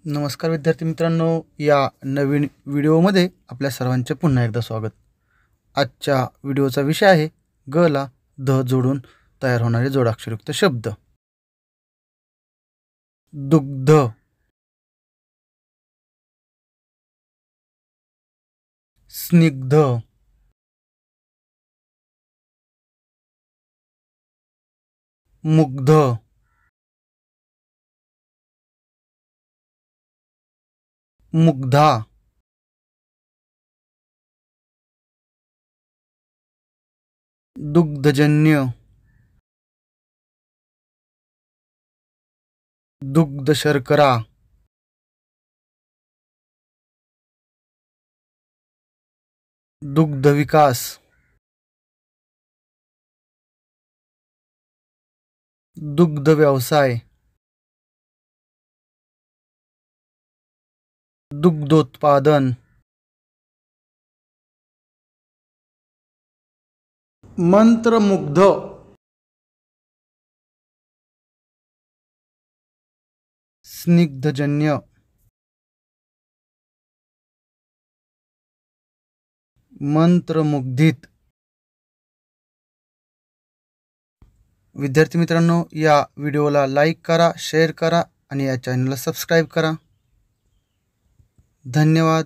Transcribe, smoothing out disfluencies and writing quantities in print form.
नमस्कार विद्यार्थी मित्रांनो, या नवीन व्हिडिओमध्ये आपल्या सर्वांचे पुन्हा एकदा स्वागत। आजच्या व्हिडिओचा विषय आहे ग ला ध जोडून तयार होणारे जोडाक्षरयुक्त शब्द। दुग्ध, स्निग्ध, मुग्ध, मुग्धा, दुग्धजन्य, दुग्ध शर्करा, दुग्ध विकास, दुग्ध व्यवसाय, दुग्धोत्पादन, मंत्रमुग्ध, स्निग्धजन्य, मंत्रमुग्धित। विद्यार्थी मित्रांनो, या व्हिडिओला लाईक करा, शेअर करा आणि या चॅनलला सबस्क्राईब करा। धन्यवाद।